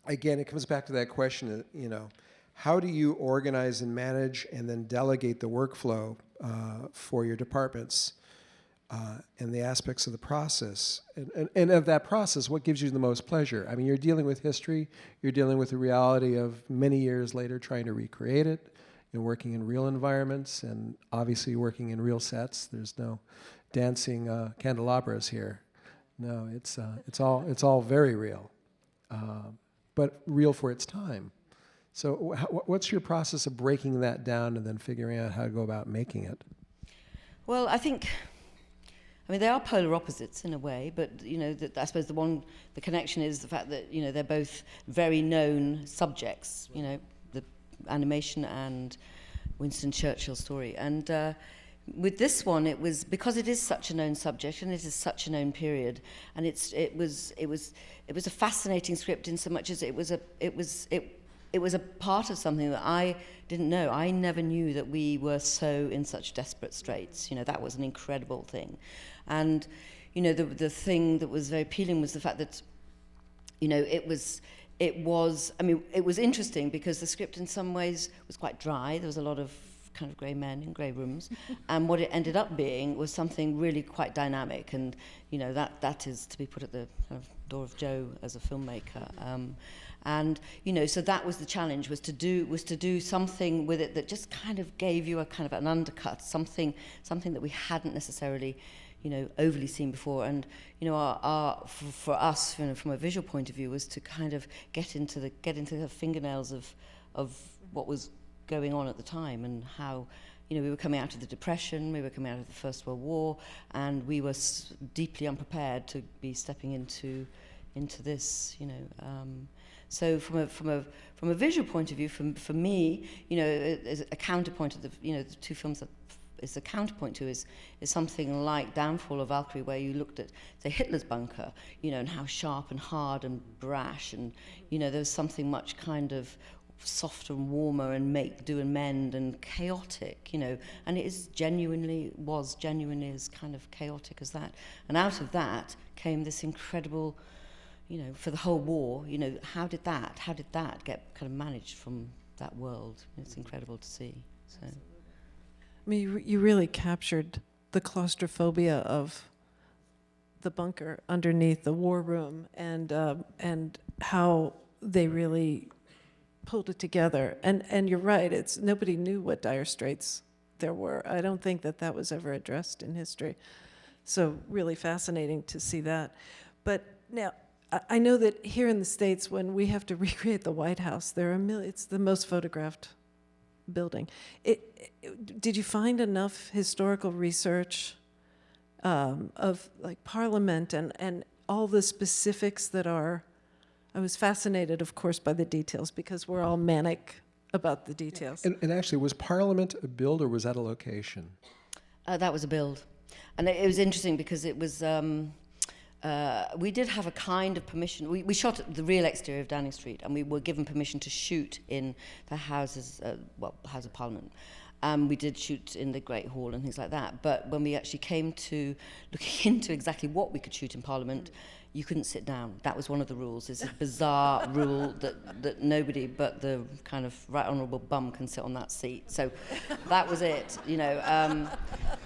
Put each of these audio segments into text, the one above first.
again, it comes back to that question, how do you organize and manage and then delegate the workflow for your departments and the aspects of the process? And of that process, what gives you the most pleasure? I mean, you're dealing with history, you're dealing with the reality of many years later trying to recreate it, you're working in real environments, and obviously working in real sets. There's no dancing candelabras here. No, it's all very real, but real for its time. So what's your process of breaking that down and then figuring out how to go about making it? Well, I mean, they are polar opposites in a way, but, I suppose the connection is the fact that, they're both very known subjects, the animation and Winston Churchill story. And with this one, it was, because it is such a known subject and it is such a known period, and it was a fascinating script in so much as it was a part of something that I didn't know. I never knew that we were so in such desperate straits. That was an incredible thing. And, the thing that was very appealing was the fact that, it was interesting because the script in some ways was quite dry. There was a lot of kind of grey men in grey rooms. And what it ended up being was something really quite dynamic. And, that is to be put at the kind of door of Joe as a filmmaker. And so that was the challenge, was to do something with it that just kind of gave you a kind of an undercut, something that we hadn't necessarily, overly seen before. And for us, from a visual point of view, was to kind of get into the fingernails of what was going on at the time, and how we were coming out of the Depression, we were coming out of the First World War, and we were deeply unprepared to be stepping into this, So from a visual point of view, for me, as a counterpoint of the two films that is a counterpoint to is something like Downfall of Valkyrie, where you looked at, say, Hitler's bunker, and how sharp and hard and brash, and there's something much kind of softer and warmer and make do and mend and chaotic, and it was genuinely as kind of chaotic as that. And out of that came this incredible, for the whole war, how did that get kind of managed from that world? It's incredible to see. So, I mean, you really captured the claustrophobia of the bunker underneath the war room, and how they really pulled it together. And you're right, it's nobody knew what dire straits there were. I don't think that was ever addressed in history. So really fascinating to see that. But now, I know that here in the States, when we have to recreate the White House, it's the most photographed building. Did you find enough historical research of like Parliament and all the specifics that are? I was fascinated, of course, by the details, because we're all manic about the details. And actually, was Parliament a build or was that a location? That was a build. And it was interesting because it was, we did have a kind of permission. We shot at the real exterior of Downing Street, and we were given permission to shoot in the House of Parliament. We did shoot in the Great Hall and things like that. But when we actually came to looking into exactly what we could shoot in Parliament, you couldn't sit down. That was one of the rules. It's a bizarre rule that nobody but the kind of right honourable bum can sit on that seat. So that was it.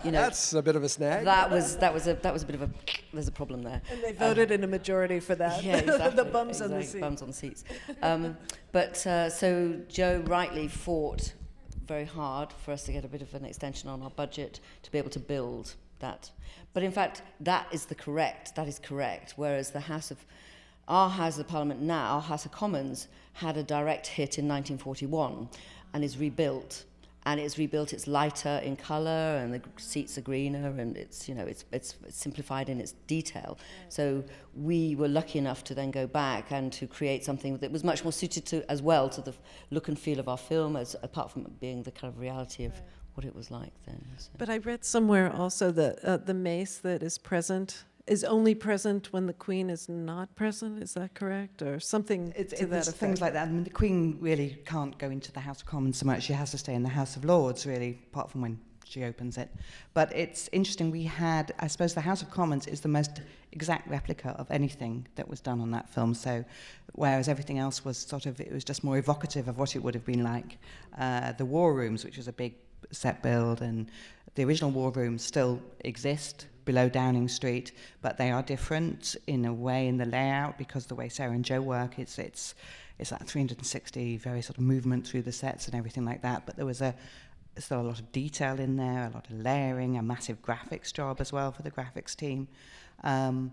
That's a bit of a snag. That was a bit of a. There's a problem there. And they voted in a majority for that. Yeah, exactly. The bums on the seat. Bums on the seats. So Joe rightly fought very hard for us to get a bit of an extension on our budget to be able to build that. But in fact, that is correct. Whereas our House of Parliament now, our House of Commons, had a direct hit in 1941 and is rebuilt. And it's lighter in colour, and the seats are greener, and it's simplified in its detail. So we were lucky enough to then go back and to create something that was much more suited to the look and feel of our film, apart from it being the kind of reality of what it was like then. So. But I read somewhere also that the mace that is present is only present when the Queen is not present. Is that correct? Or something to that effect? Things like that. I mean, the Queen really can't go into the House of Commons so much. She has to stay in the House of Lords, really, apart from when she opens it. But it's interesting, we had, I suppose the House of Commons is the most exact replica of anything that was done on that film. So whereas everything else was sort of, it was just more evocative of what it would have been like. The war rooms, which was a big set build, and the original war rooms still exist below Downing Street, but they are different in a way in the layout, because the way Sarah and Joe work, it's that 360 very sort of movement through the sets and everything like that. But there was still a lot of detail in there, a lot of layering, a massive graphics job as well for the graphics team, and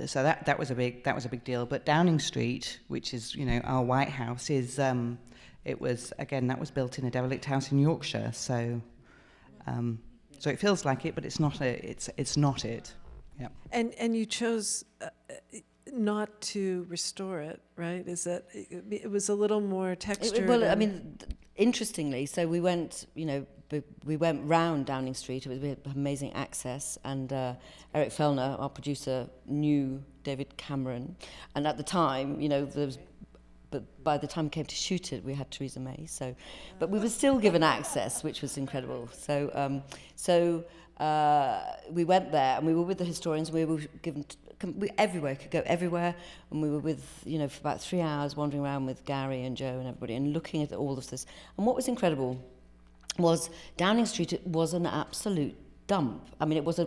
so that was a big deal. But Downing Street, which is our White House, is it was, again, that was built in a derelict house in Yorkshire. So it feels like it, but it's not it's not it. Yeah. And you chose not to restore it, right? Is that it was a little more textured? Well, I mean, interestingly, so we went, we went round Downing Street. We had amazing access, and Eric Fellner, our producer, knew David Cameron, and at the time, there was. But by the time we came to shoot it, we had Theresa May. So, but we were still given access, which was incredible. So, we went there, and we were with the historians. We were given everywhere, could go everywhere, and we were with for about 3 hours wandering around with Gary and Joe and everybody, and looking at all of this. And what was incredible was Downing Street. It was an absolute dump. I mean, it was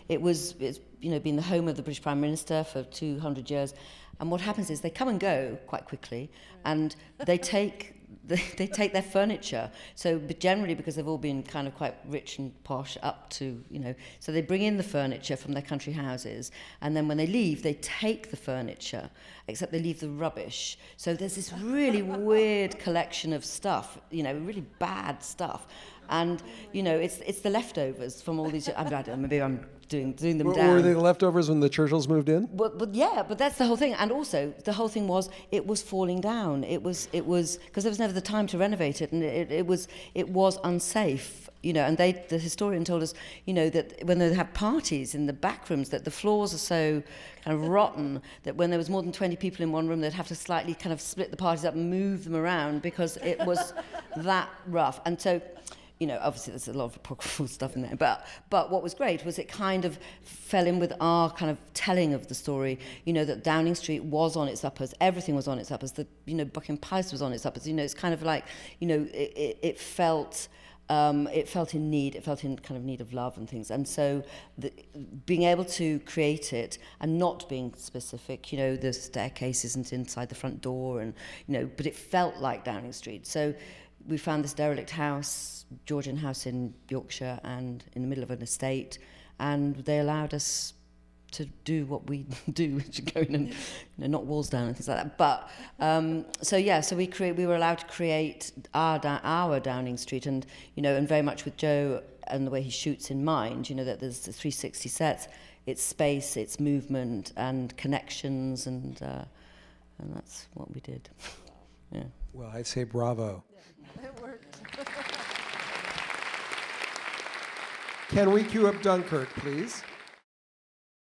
it's been the home of the British Prime Minister for 200 years. And what happens is they come and go quite quickly, and they take their furniture. So, but generally, because they've all been kind of quite rich and posh up to, so they bring in the furniture from their country houses, and then when they leave, they take the furniture, except they leave the rubbish. So there's this really weird collection of stuff, really bad stuff. And, it's the leftovers from all these, I don't know, maybe I'm doing them down. Were they the leftovers when the Churchills moved in? But yeah, but that's the whole thing. And also, the whole thing was, it was falling down. It was, because there was never the time to renovate it, and it was unsafe. And the historian told us, that when they have parties in the back rooms, that the floors are so kind of rotten that when there was more than 20 people in one room, they'd have to slightly kind of split the parties up and move them around because it was that rough. And so, obviously there's a lot of apocryphal stuff in there, but what was great was it kind of fell in with our kind of telling of the story, that Downing Street was on its uppers, everything was on its uppers, Buckingham Palace was on its uppers, it's kind of like, it felt in need, it felt in kind of need of love and things. And so being able to create it and not being specific, the staircase isn't inside the front door, and, but it felt like Downing Street. So we found this derelict house, Georgian house in Yorkshire, and in the middle of an estate, and they allowed us to do what we do, which is go in and knock walls down and things like that. But so we were allowed to create our Downing Street, and and very much with Joe and the way he shoots in mind, that there's the 360 sets, it's space, it's movement and connections, and that's what we did. Yeah. Well, I'd say bravo. It worked. Can we cue up Dunkirk, please?